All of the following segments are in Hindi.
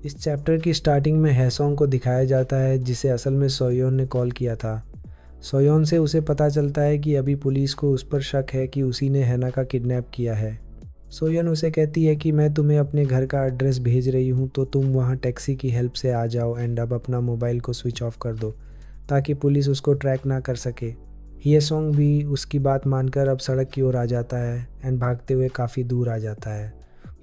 इस चैप्टर की स्टार्टिंग में हैसोंग को दिखाया जाता है जिसे असल में सोयोन ने कॉल किया था। सोयोन से उसे पता चलता है कि अभी पुलिस को उस पर शक है कि उसी ने हैना का किडनैप किया है। सोयोन उसे कहती है कि मैं तुम्हें अपने घर का एड्रेस भेज रही हूँ तो तुम वहाँ टैक्सी की हेल्प से आ जाओ एंड अब अपना मोबाइल को स्विच ऑफ कर दो ताकि पुलिस उसको ट्रैक ना कर सके। हियसोंग भी उसकी बात मानकर अब सड़क की ओर आ जाता है एंड भागते हुए काफ़ी दूर आ जाता है।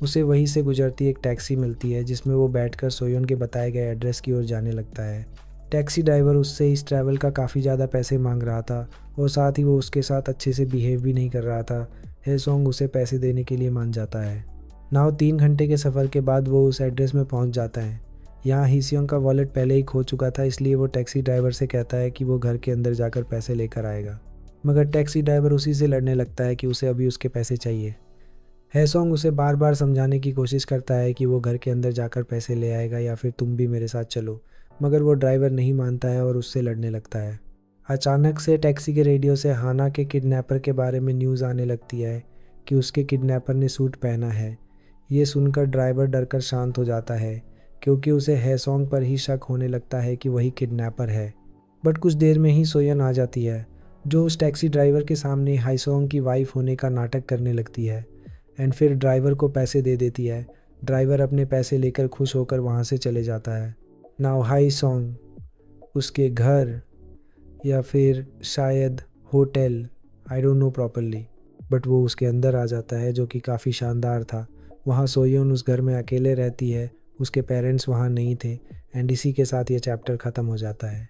उसे वहीं से गुजरती एक टैक्सी मिलती है जिसमें वो बैठकर सोयोन के बताए गए एड्रेस की ओर जाने लगता है। टैक्सी ड्राइवर उससे इस ट्रैवल का काफ़ी ज़्यादा पैसे मांग रहा था और साथ ही वो उसके साथ अच्छे से बिहेव भी नहीं कर रहा था। हेसोंग उसे पैसे देने के लिए मान जाता है। नाउ 3 घंटे के सफ़र के बाद वो उस एड्रेस में पहुंच जाता है। यहाँ हिसियोंग का वॉलेट पहले ही खो चुका था, इसलिए वो टैक्सी ड्राइवर से कहता है कि वो घर के अंदर जाकर पैसे लेकर आएगा, मगर टैक्सी ड्राइवर उसी से लड़ने लगता है कि उसे अभी उसके पैसे चाहिए। हैसोंग उसे बार बार समझाने की कोशिश करता है कि वो घर के अंदर जाकर पैसे ले आएगा या फिर तुम भी मेरे साथ चलो, मगर वो ड्राइवर नहीं मानता है और उससे लड़ने लगता है। अचानक से टैक्सी के रेडियो से हाना के किडनैपर के बारे में न्यूज़ आने लगती है कि उसके किडनैपर ने सूट पहना है। ये सुनकर ड्राइवर डरकर शांत हो जाता है क्योंकि उसे हैसोंग पर ही शक होने लगता है कि वही किडनैपर है। बट कुछ देर में ही सोयन आ जाती है जो उस टैक्सी ड्राइवर के सामने हाईसोंग की वाइफ होने का नाटक करने लगती है एंड फिर ड्राइवर को पैसे दे देती है। ड्राइवर अपने पैसे लेकर खुश होकर वहाँ से चले जाता है। नाउ हाईसोंग उसके घर या फिर शायद hotel, I don't know properly, but वो उसके अंदर आ जाता है जो कि काफ़ी शानदार था। वहाँ सोयोन उस घर में अकेले रहती है, उसके पेरेंट्स वहाँ नहीं थे एंड इसी के साथ ये चैप्टर ख़त्म हो जाता है।